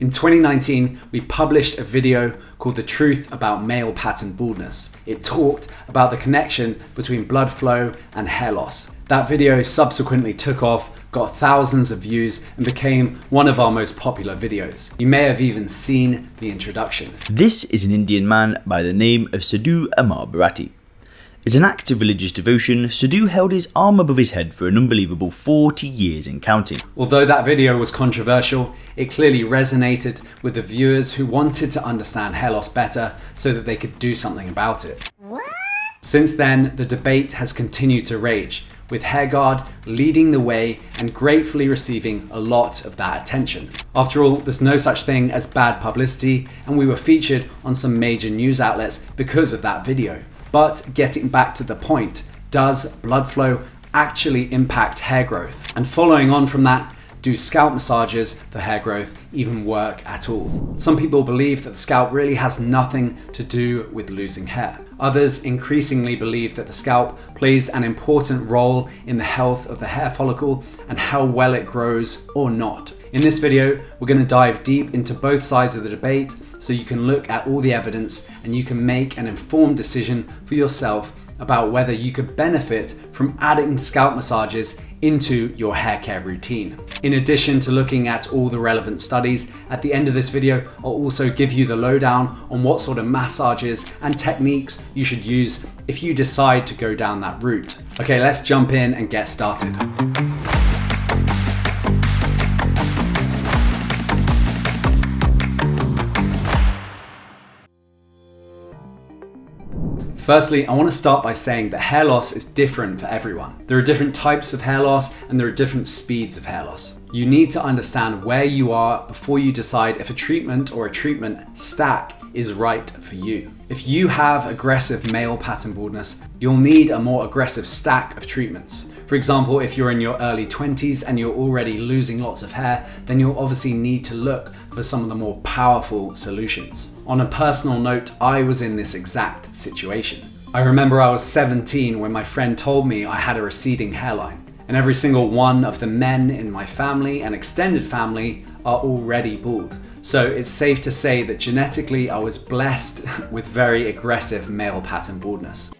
In 2019, we published a video called The Truth About Male Pattern Baldness. It talked about the connection between blood flow and hair loss. That video subsequently took off, got thousands of views, and became one of our most popular videos. You may have even seen the introduction. This is an Indian man by the name of Sadhu Amar Bharati. As an act of religious devotion, Sadhu held his arm above his head for an unbelievable 40 years and counting. Although that video was controversial, it clearly resonated with the viewers who wanted to understand hair loss better so that they could do something about it. Since then, the debate has continued to rage, with HairGuard leading the way and gratefully receiving a lot of that attention. After all, there's no such thing as bad publicity, and we were featured on some major news outlets because of that video. But getting back to the point, does blood flow actually impact hair growth? And following on from that, do scalp massages for hair growth even work at all? Some people believe that the scalp really has nothing to do with losing hair. Others increasingly believe that the scalp plays an important role in the health of the hair follicle and how well it grows or not. In this video, we're going to dive deep into both sides of the debate so you can look at all the evidence and you can make an informed decision for yourself about whether you could benefit from adding scalp massages into your hair care routine. In addition to looking at all the relevant studies, at the end of this video, I'll also give you the lowdown on what sort of massages and techniques you should use if you decide to go down that route. Okay, let's jump in and get started. Firstly, I want to start by saying that hair loss is different for everyone. There are different types of hair loss and there are different speeds of hair loss. You need to understand where you are before you decide if a treatment or a treatment stack is right for you. If you have aggressive male pattern baldness, you'll need a more aggressive stack of treatments. For example, if you're in your early 20s and you're already losing lots of hair, then you'll obviously need to look for some of the more powerful solutions. On a personal note, I was in this exact situation. I remember I was 17 when my friend told me I had a receding hairline, and every single one of the men in my family and extended family are already bald. So it's safe to say that genetically I was blessed with very aggressive male pattern baldness.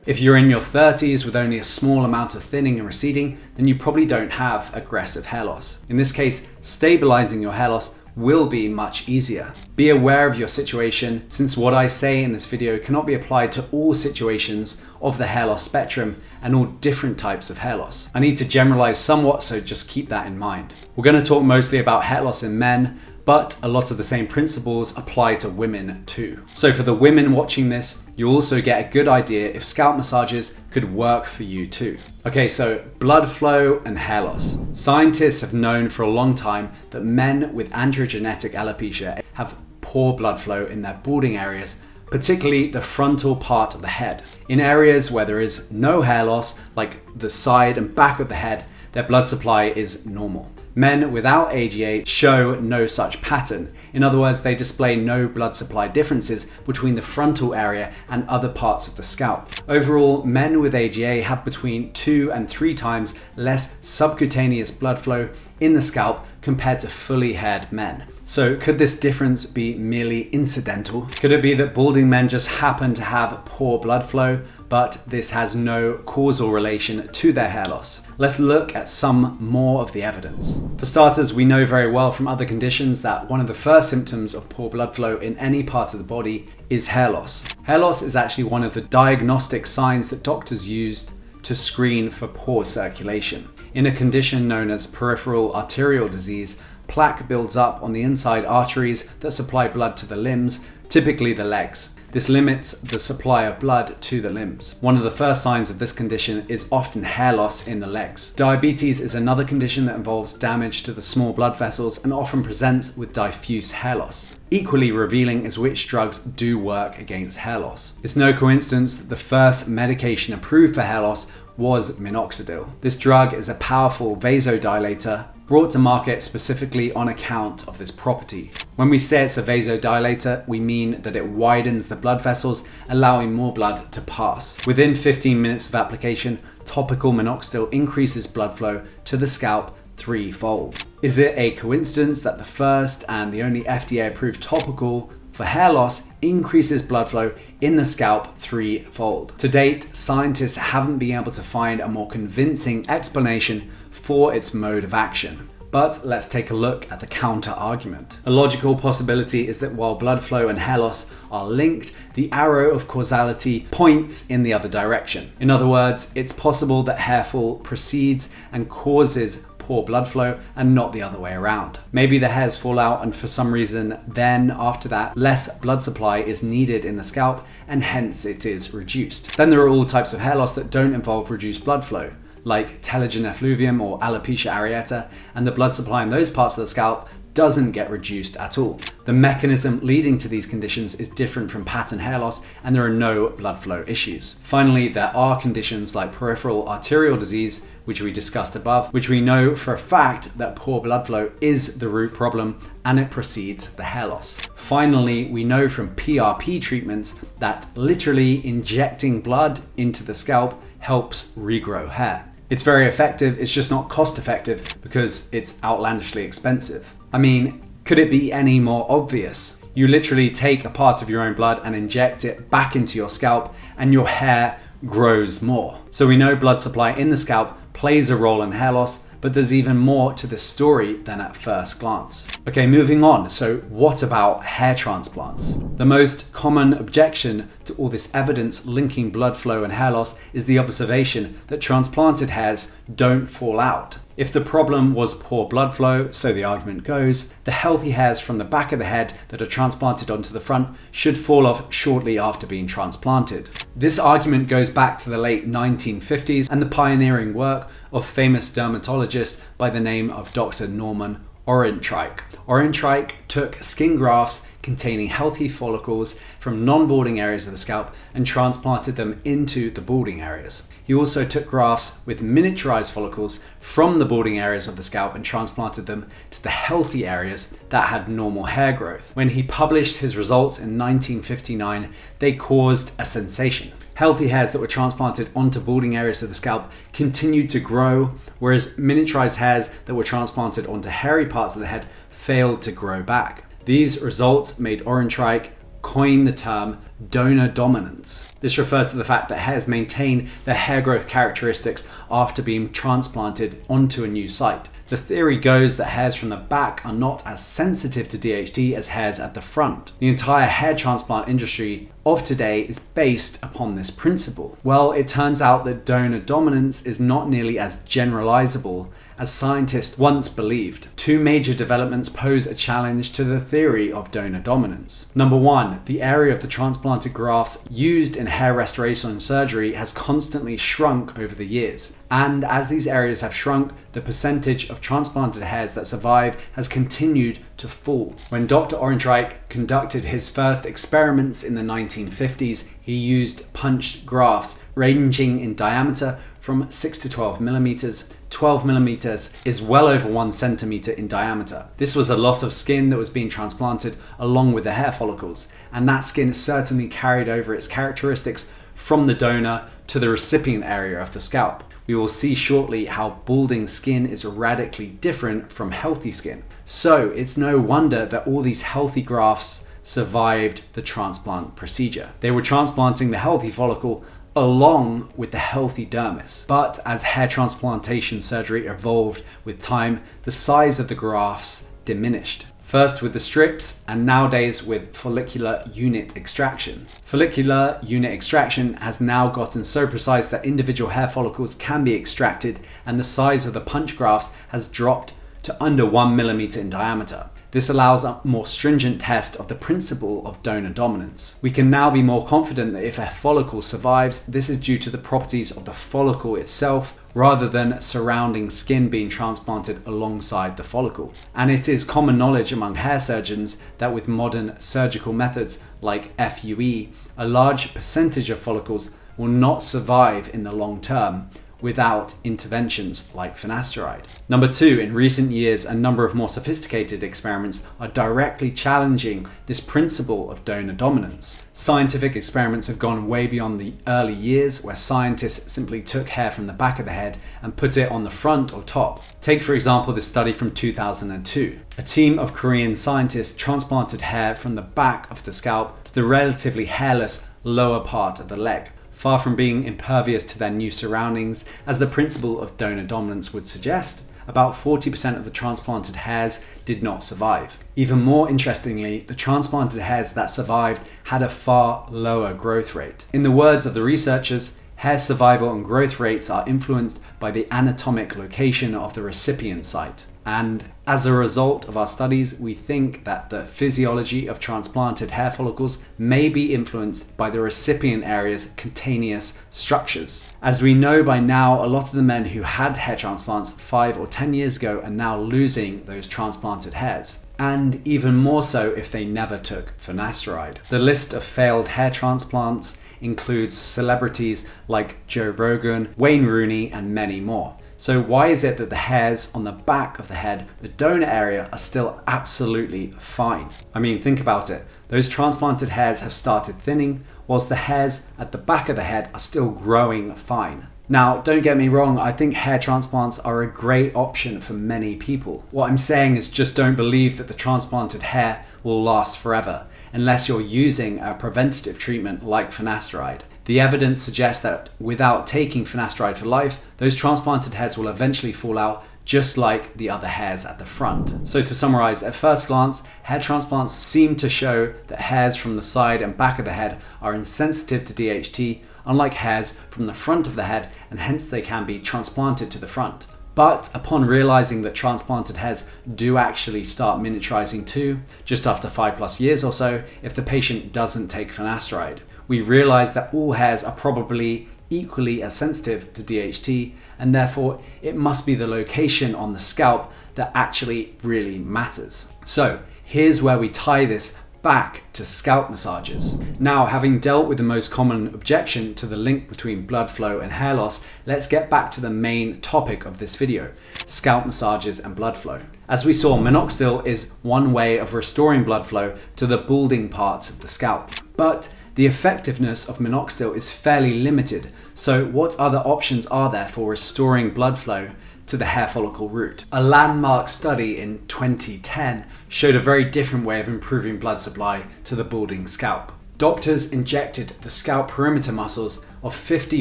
If you're in your 30s with only a small amount of thinning and receding, then you probably don't have aggressive hair loss. In this case, stabilizing your hair loss will be much easier. Be aware of your situation, since what I say in this video cannot be applied to all situations of the hair loss spectrum and all different types of hair loss. I need to generalize somewhat, so just keep that in mind. We're going to talk mostly about hair loss in men, but a lot of the same principles apply to women too. So for the women watching this, you also get a good idea if scalp massages could work for you too. Okay, so blood flow and hair loss. Scientists have known for a long time that men with androgenetic alopecia have poor blood flow in their balding areas, particularly the frontal part of the head. In areas where there is no hair loss, like the side and back of the head, their blood supply is normal. Men without AGA show no such pattern. In other words, they display no blood supply differences between the frontal area and other parts of the scalp. Overall, men with AGA have between 2 and 3 times less subcutaneous blood flow in the scalp compared to fully haired men. So could this difference be merely incidental? Could it be that balding men just happen to have poor blood flow, but this has no causal relation to their hair loss? Let's look at some more of the evidence. For starters, we know very well from other conditions that one of the first symptoms of poor blood flow in any part of the body is hair loss. Hair loss is actually one of the diagnostic signs that doctors use to screen for poor circulation. In a condition known as peripheral arterial disease, plaque builds up on the inside arteries that supply blood to the limbs, typically the legs. This limits the supply of blood to the limbs. One of the first signs of this condition is often hair loss in the legs. Diabetes is another condition that involves damage to the small blood vessels and often presents with diffuse hair loss. Equally revealing is which drugs do work against hair loss. It's no coincidence that the first medication approved for hair loss was minoxidil. This drug is a powerful vasodilator brought to market specifically on account of this property. When we say it's a vasodilator, we mean that it widens the blood vessels, allowing more blood to pass. Within 15 minutes of application, topical minoxidil increases blood flow to the scalp 3-fold. Is it a coincidence that the first and the only FDA-approved topical for hair loss increases blood flow in the scalp threefold? To date, scientists haven't been able to find a more convincing explanation for its mode of action. But let's take a look at the counter argument. A logical possibility is that while blood flow and hair loss are linked, the arrow of causality points in the other direction. In other words, it's possible that hair fall precedes and causes poor blood flow and not the other way around. Maybe the hairs fall out and for some reason then after that less blood supply is needed in the scalp and hence it is reduced. Then there are all types of hair loss that don't involve reduced blood flow, like telogen effluvium or alopecia areata, and the blood supply in those parts of the scalp doesn't get reduced at all. The mechanism leading to these conditions is different from pattern hair loss and there are no blood flow issues. Finally, there are conditions like peripheral arterial disease, which we discussed above, which we know for a fact that poor blood flow is the root problem and it precedes the hair loss. Finally, we know from PRP treatments that literally injecting blood into the scalp helps regrow hair. It's very effective, it's just not cost effective because it's outlandishly expensive. I mean, could it be any more obvious? You literally take a part of your own blood and inject it back into your scalp and your hair grows more. So we know blood supply in the scalp plays a role in hair loss, but there's even more to this story than at first glance. Okay, moving on. So what about hair transplants? The most common objection to all this evidence linking blood flow and hair loss is the observation that transplanted hairs don't fall out. If the problem was poor blood flow, so the argument goes, the healthy hairs from the back of the head that are transplanted onto the front should fall off shortly after being transplanted. This argument goes back to the late 1950s and the pioneering work of famous dermatologist by the name of Dr. Norman Orentreich. Orentreich took skin grafts containing healthy follicles from non-balding areas of the scalp and transplanted them into the balding areas. He also took grafts with miniaturized follicles from the balding areas of the scalp and transplanted them to the healthy areas that had normal hair growth. When he published his results in 1959, they caused a sensation. Healthy hairs that were transplanted onto balding areas of the scalp continued to grow, whereas miniaturized hairs that were transplanted onto hairy parts of the head failed to grow back. These results made Orentreich coin the term donor dominance. This refers to the fact that hairs maintain their hair growth characteristics after being transplanted onto a new site. The theory goes that hairs from the back are not as sensitive to DHT as hairs at the front. The entire hair transplant industry of today is based upon this principle. Well, it turns out that donor dominance is not nearly as generalizable as scientists once believed. Two major developments pose a challenge to the theory of donor dominance. Number one, the area of the transplanted grafts used in hair restoration surgery has constantly shrunk over the years. And as these areas have shrunk, the percentage of transplanted hairs that survive has continued to fall. When Dr. Orentreich conducted his first experiments in the 1950s, he used punched grafts ranging in diameter from 6 to 12 millimeters. 12 millimeters is well over 1 centimeter in diameter. This was a lot of skin that was being transplanted along with the hair follicles, and that skin certainly carried over its characteristics from the donor to the recipient area of the scalp. We will see shortly how balding skin is radically different from healthy skin. So it's no wonder that all these healthy grafts survived the transplant procedure. They were transplanting the healthy follicle along with the healthy dermis. But as hair transplantation surgery evolved with time, the size of the grafts diminished. First with the strips, and nowadays with follicular unit extraction. Follicular unit extraction has now gotten so precise that individual hair follicles can be extracted, and the size of the punch grafts has dropped to under 1 millimeter in diameter. This allows a more stringent test of the principle of donor dominance. We can now be more confident that if a follicle survives, this is due to the properties of the follicle itself rather than surrounding skin being transplanted alongside the follicle. And it is common knowledge among hair surgeons that with modern surgical methods like FUE, a large percentage of follicles will not survive in the long term, without interventions like finasteride. Number 2, in recent years, a number of more sophisticated experiments are directly challenging this principle of donor dominance. Scientific experiments have gone way beyond the early years, where scientists simply took hair from the back of the head and put it on the front or top. Take, for example, this study from 2002. A team of Korean scientists transplanted hair from the back of the scalp to the relatively hairless lower part of the leg. Far from being impervious to their new surroundings, as the principle of donor dominance would suggest, about 40% of the transplanted hairs did not survive. Even more interestingly, the transplanted hairs that survived had a far lower growth rate. In the words of the researchers, hair survival and growth rates are influenced by the anatomic location of the recipient site. And as a result of our studies, we think that the physiology of transplanted hair follicles may be influenced by the recipient area's cutaneous structures. As we know by now, a lot of the men who had hair transplants 5 or 10 years ago are now losing those transplanted hairs. And even more so if they never took finasteride. The list of failed hair transplants includes celebrities like Joe Rogan, Wayne Rooney, and many more. So why is it that the hairs on the back of the head, the donor area, are still absolutely fine? I mean, think about it. Those transplanted hairs have started thinning, whilst the hairs at the back of the head are still growing fine. Now, don't get me wrong, I think hair transplants are a great option for many people. What I'm saying is just don't believe that the transplanted hair will last forever, unless you're using a preventative treatment like finasteride. The evidence suggests that without taking finasteride for life, those transplanted hairs will eventually fall out just like the other hairs at the front. So to summarize, at first glance, hair transplants seem to show that hairs from the side and back of the head are insensitive to DHT, unlike hairs from the front of the head, and hence they can be transplanted to the front. But upon realizing that transplanted hairs do actually start miniaturizing too, just after 5+ years or so, if the patient doesn't take finasteride, we realize that all hairs are probably equally as sensitive to DHT, and therefore it must be the location on the scalp that actually really matters. So here's where we tie this back to scalp massages. Now, having dealt with the most common objection to the link between blood flow and hair loss, let's get back to the main topic of this video: scalp massages and blood flow. As we saw, minoxidil is one way of restoring blood flow to the balding parts of the scalp. But the effectiveness of minoxidil is fairly limited, so what other options are there for restoring blood flow to the hair follicle root? A landmark study in 2010 showed a very different way of improving blood supply to the balding scalp. Doctors injected the scalp perimeter muscles of 50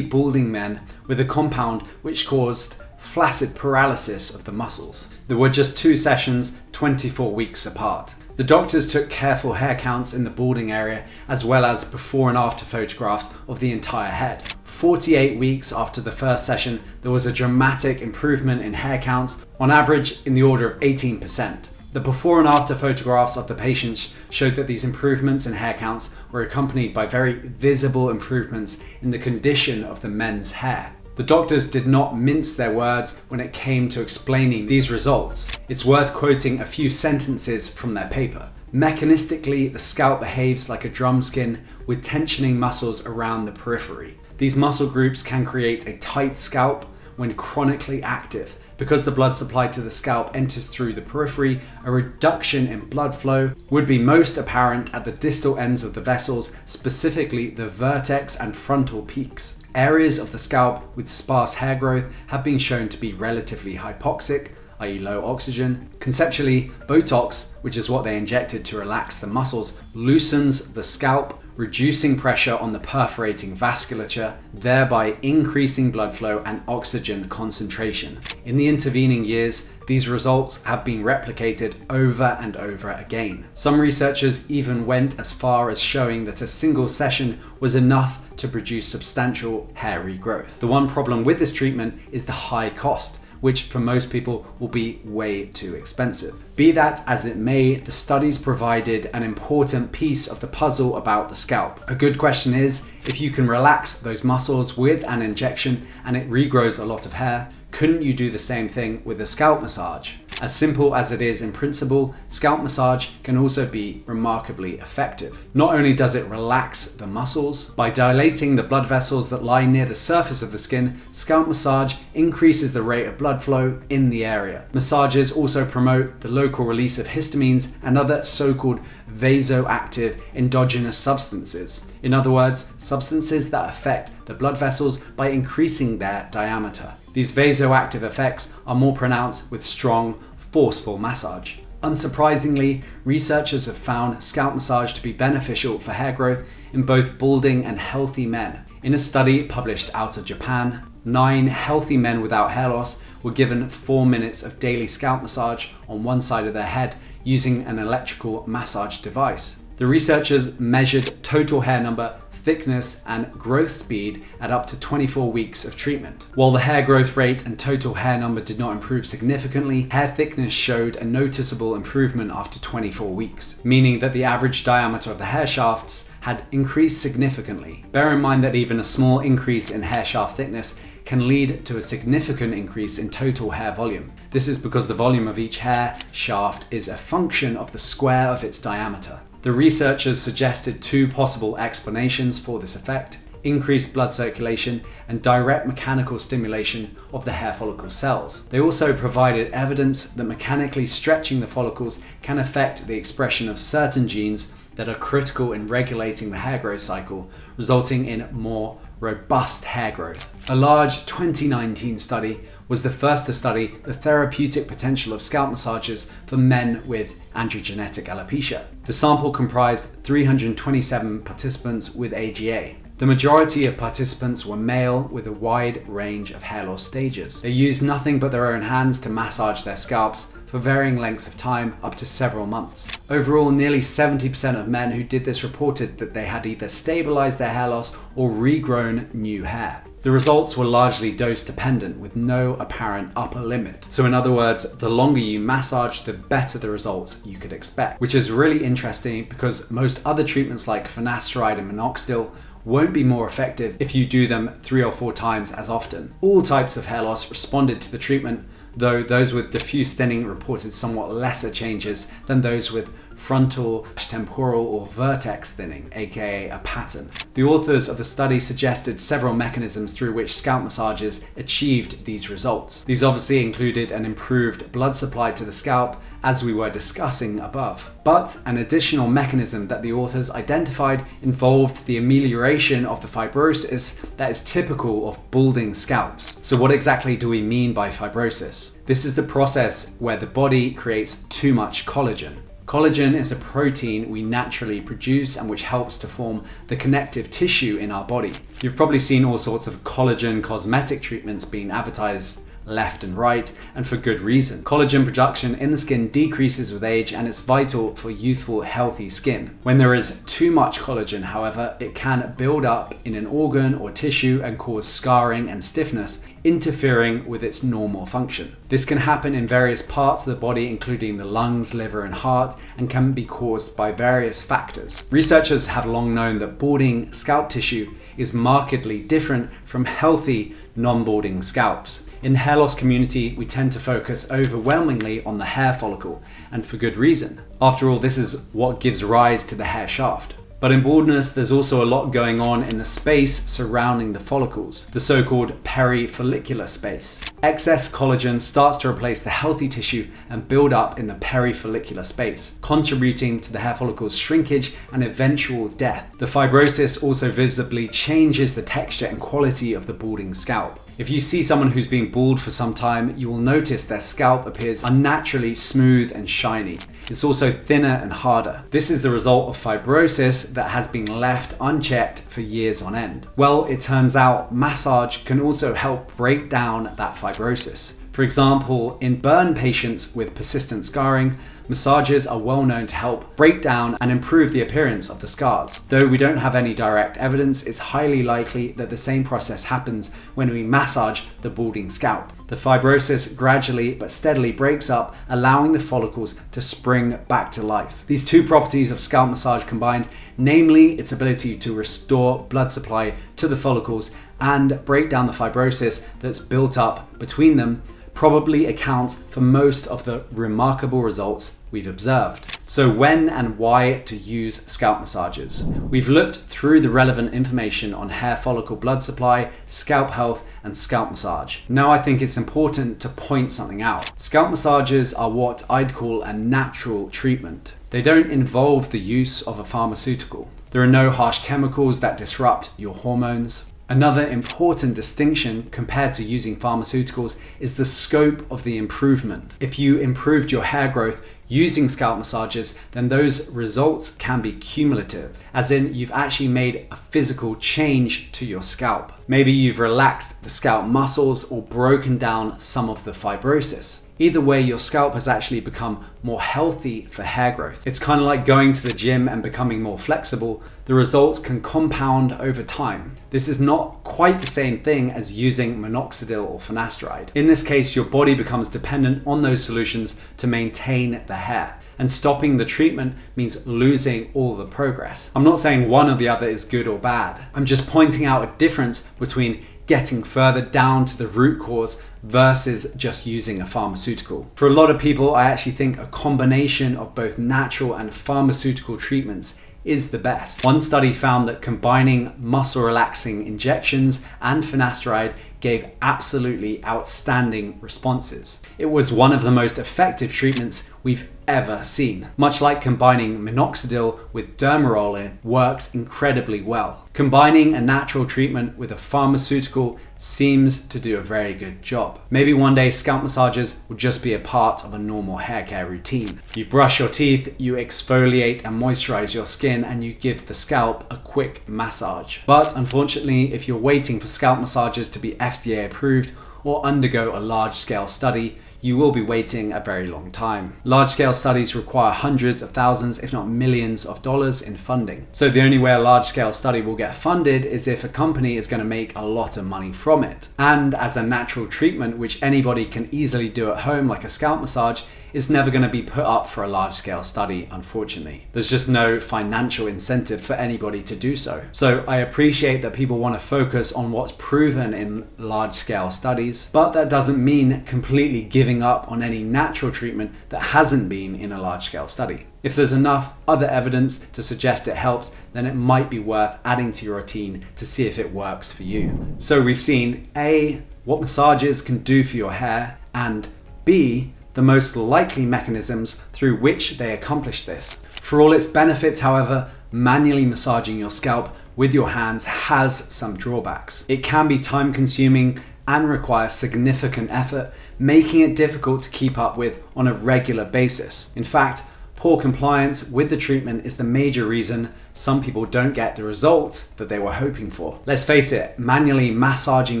balding men with a compound which caused flaccid paralysis of the muscles. There were just 2 sessions, 24 weeks apart. The doctors took careful hair counts in the balding area, as well as before and after photographs of the entire head. 48 weeks after the first session, there was a dramatic improvement in hair counts, on average in the order of 18%. The before and after photographs of the patients showed that these improvements in hair counts were accompanied by very visible improvements in the condition of the men's hair. The doctors did not mince their words when it came to explaining these results. It's worth quoting a few sentences from their paper. Mechanistically, the scalp behaves like a drum skin with tensioning muscles around the periphery. These muscle groups can create a tight scalp when chronically active. Because the blood supply to the scalp enters through the periphery, a reduction in blood flow would be most apparent at the distal ends of the vessels, specifically the vertex and frontal peaks. Areas of the scalp with sparse hair growth have been shown to be relatively hypoxic, i.e. low oxygen. Conceptually, Botox, which is what they injected to relax the muscles, loosens the scalp, reducing pressure on the perforating vasculature, thereby increasing blood flow and oxygen concentration. In the intervening years, these results have been replicated over and over again. Some researchers even went as far as showing that a single session was enough to produce substantial hair regrowth. The one problem with this treatment is the high cost, which for most people will be way too expensive. Be that as it may, the studies provided an important piece of the puzzle about the scalp. A good question is, if you can relax those muscles with an injection and it regrows a lot of hair, couldn't you do the same thing with a scalp massage? As simple as it is in principle, scalp massage can also be remarkably effective. Not only does it relax the muscles, by dilating the blood vessels that lie near the surface of the skin, scalp massage increases the rate of blood flow in the area. Massages also promote the local release of histamines and other so-called vasoactive endogenous substances. In other words, substances that affect the blood vessels by increasing their diameter. These vasoactive effects are more pronounced with strong, forceful massage. Unsurprisingly, researchers have found scalp massage to be beneficial for hair growth in both balding and healthy men. In a study published out of Japan, 9 healthy men without hair loss were given 4 minutes of daily scalp massage on one side of their head using an electrical massage device. The researchers measured total hair number, thickness, and growth speed at up to 24 weeks of treatment. While the hair growth rate and total hair number did not improve significantly, hair thickness showed a noticeable improvement after 24 weeks, meaning that the average diameter of the hair shafts had increased significantly. Bear in mind that even a small increase in hair shaft thickness can lead to a significant increase in total hair volume. This is because the volume of each hair shaft is a function of the square of its diameter. The researchers suggested 2 possible explanations for this effect: increased blood circulation and direct mechanical stimulation of the hair follicle cells. They also provided evidence that mechanically stretching the follicles can affect the expression of certain genes that are critical in regulating the hair growth cycle, resulting in more robust hair growth. A large 2019 study was the first to study the therapeutic potential of scalp massages for men with androgenetic alopecia. The sample comprised 327 participants with AGA. The majority of participants were male with a wide range of hair loss stages. They used nothing but their own hands to massage their scalps for varying lengths of time, up to several months. Overall, nearly 70% of men who did this reported that they had either stabilized their hair loss or regrown new hair. The results were largely dose dependent with no apparent upper limit. So in other words, the longer you massage, the better the results you could expect, which is really interesting because most other treatments like finasteride and minoxidil won't be more effective if you do them 3 or 4 times as often. All types of hair loss responded to the treatment, though those with diffuse thinning reported somewhat lesser changes than those with frontal, temporal, or vertex thinning, aka a pattern. The authors of the study suggested several mechanisms through which scalp massages achieved these results. These obviously included an improved blood supply to the scalp, as we were discussing above. But an additional mechanism that the authors identified involved the amelioration of the fibrosis that is typical of balding scalps. So what exactly do we mean by fibrosis? This is the process where the body creates too much collagen. Collagen is a protein we naturally produce and which helps to form the connective tissue in our body. You've probably seen all sorts of collagen cosmetic treatments being advertised left and right, and for good reason. Collagen production in the skin decreases with age and it's vital for youthful, healthy skin. When there is too much collagen, however, it can build up in an organ or tissue and cause scarring and stiffness, interfering with its normal function. This can happen in various parts of the body, including the lungs, liver, and heart, and can be caused by various factors. Researchers have long known that balding scalp tissue is markedly different from healthy, non-balding scalps. In the hair loss community, we tend to focus overwhelmingly on the hair follicle, and for good reason. After all, this is what gives rise to the hair shaft. But in baldness, there's also a lot going on in the space surrounding the follicles, the so-called perifollicular space. Excess collagen starts to replace the healthy tissue and build up in the perifollicular space, contributing to the hair follicle's shrinkage and eventual death. The fibrosis also visibly changes the texture and quality of the balding scalp. If you see someone who's been bald for some time, you will notice their scalp appears unnaturally smooth and shiny. It's also thinner and harder. This is the result of fibrosis that has been left unchecked for years on end. Well, it turns out massage can also help break down that fibrosis. For example, in burn patients with persistent scarring, massages are well known to help break down and improve the appearance of the scars. Though we don't have any direct evidence, it's highly likely that the same process happens when we massage the balding scalp. The fibrosis gradually but steadily breaks up, allowing the follicles to spring back to life. These two properties of scalp massage combined, namely its ability to restore blood supply to the follicles and break down the fibrosis that's built up between them, probably accounts for most of the remarkable results we've observed. So when and why to use scalp massages? We've looked through the relevant information on hair follicle blood supply, scalp health, and scalp massage. Now I think it's important to point something out. Scalp massages are what I'd call a natural treatment. They don't involve the use of a pharmaceutical. There are no harsh chemicals that disrupt your hormones. Another important distinction compared to using pharmaceuticals is the scope of the improvement. If you improved your hair growth using scalp massages, then those results can be cumulative, as in you've actually made a physical change to your scalp. Maybe you've relaxed the scalp muscles or broken down some of the fibrosis. Either way, your scalp has actually become more healthy for hair growth. It's kind of like going to the gym and becoming more flexible. The results can compound over time. This is not quite the same thing as using minoxidil or finasteride. In this case, your body becomes dependent on those solutions to maintain the hair. And stopping the treatment means losing all the progress. I'm not saying one or the other is good or bad. I'm just pointing out a difference between getting further down to the root cause versus just using a pharmaceutical. For a lot of people, I actually think a combination of both natural and pharmaceutical treatments is the best. One study found that combining muscle relaxing injections and finasteride gave absolutely outstanding responses. It was one of the most effective treatments we've ever seen. Much like combining minoxidil with dermarolin works incredibly well. Combining a natural treatment with a pharmaceutical seems to do a very good job. Maybe one day scalp massages will just be a part of a normal hair care routine. You brush your teeth, you exfoliate and moisturize your skin, and you give the scalp a quick massage. But unfortunately, if you're waiting for scalp massages to be FDA approved or undergo a large-scale study, you will be waiting a very long time. Large-scale studies require hundreds of thousands, if not millions of dollars in funding. So the only way a large-scale study will get funded is if a company is going to make a lot of money from it. And as a natural treatment, which anybody can easily do at home, like a scalp massage, is never going to be put up for a large-scale study, unfortunately. There's just no financial incentive for anybody to do so. So I appreciate that people want to focus on what's proven in large-scale studies, but that doesn't mean completely giving up on any natural treatment that hasn't been in a large-scale study. If there's enough other evidence to suggest it helps, then it might be worth adding to your routine to see if it works for you. So we've seen A, what massages can do for your hair, and B, the most likely mechanisms through which they accomplish this. For all its benefits, however, manually massaging your scalp with your hands has some drawbacks. It can be time-consuming and require significant effort, making it difficult to keep up with on a regular basis. In fact, poor compliance with the treatment is the major reason some people don't get the results that they were hoping for. Let's face it, manually massaging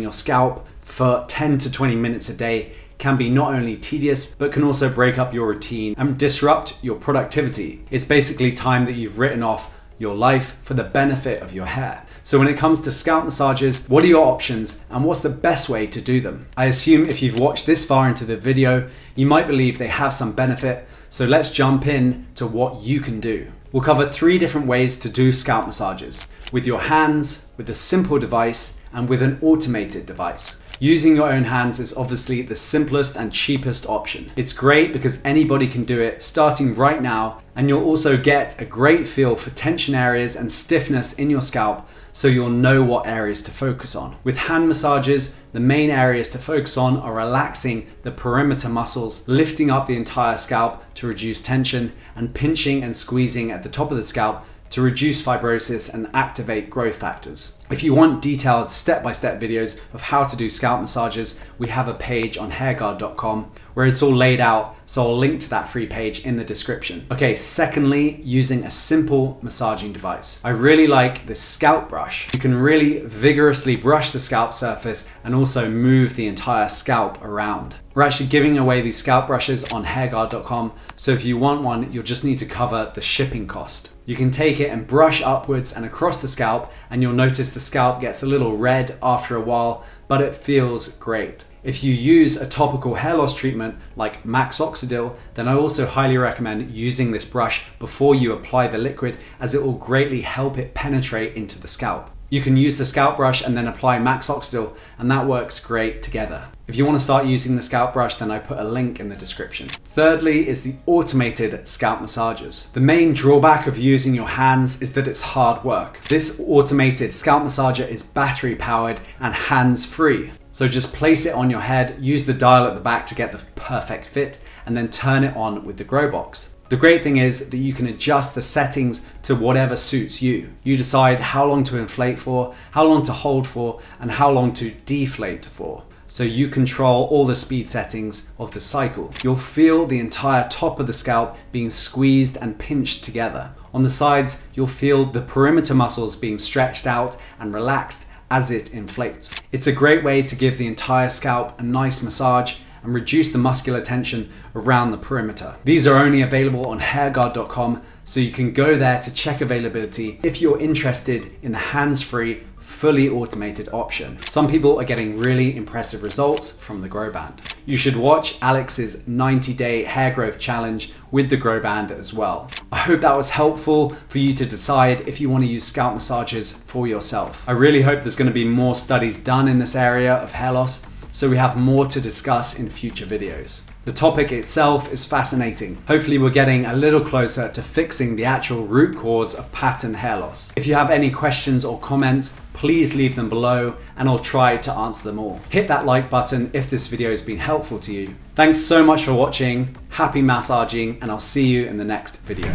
your scalp for 10 to 20 minutes a day can be not only tedious, but can also break up your routine and disrupt your productivity. It's basically time that you've written off your life for the benefit of your hair. So when it comes to scalp massages, what are your options and what's the best way to do them? I assume if you've watched this far into the video, you might believe they have some benefit. So let's jump in to what you can do. We'll cover 3 different ways to do scalp massages: with your hands, with a simple device, and with an automated device. Using your own hands is obviously the simplest and cheapest option. It's great because anybody can do it starting right now, and you'll also get a great feel for tension areas and stiffness in your scalp, so you'll know what areas to focus on. With hand massages, the main areas to focus on are relaxing the perimeter muscles, lifting up the entire scalp to reduce tension, and pinching and squeezing at the top of the scalp to reduce fibrosis and activate growth factors. If you want detailed step-by-step videos of how to do scalp massages, we have a page on hairguard.com where it's all laid out, so I'll link to that free page in the description. Okay, secondly, using a simple massaging device. I really like this scalp brush. You can really vigorously brush the scalp surface and also move the entire scalp around. We're actually giving away these scalp brushes on hairguard.com, so if you want one, you'll just need to cover the shipping cost. You can take it and brush upwards and across the scalp, and you'll notice the scalp gets a little red after a while, but it feels great. If you use a topical hair loss treatment like Maxoxidil, then I also highly recommend using this brush before you apply the liquid, as it will greatly help it penetrate into the scalp. You can use the scalp brush and then apply Max Oxidil, and that works great together. If you want to start using the scalp brush, then I put a link in the description. Thirdly is the automated scalp massagers. The main drawback of using your hands is that it's hard work. This automated scalp massager is battery powered and hands-free. So just place it on your head, use the dial at the back to get the perfect fit, and then turn it on with the Grow Box. The great thing is that you can adjust the settings to whatever suits you. You decide how long to inflate for, how long to hold for, and how long to deflate for. So you control all the speed settings of the cycle. You'll feel the entire top of the scalp being squeezed and pinched together. On the sides, you'll feel the perimeter muscles being stretched out and relaxed as it inflates. It's a great way to give the entire scalp a nice massage and reduce the muscular tension around the perimeter. These are only available on hairguard.com, so you can go there to check availability if you're interested in the hands-free, fully automated option. Some people are getting really impressive results from the Grow Band. You should watch Alex's 90-day hair growth challenge with the Grow Band as well. I hope that was helpful for you to decide if you want to use scalp massages for yourself. I really hope there's going to be more studies done in this area of hair loss, so we have more to discuss in future videos. The topic itself is fascinating. Hopefully we're getting a little closer to fixing the actual root cause of pattern hair loss. If you have any questions or comments, please leave them below and I'll try to answer them all. Hit that like button if this video has been helpful to you. Thanks so much for watching, happy massaging, and I'll see you in the next video.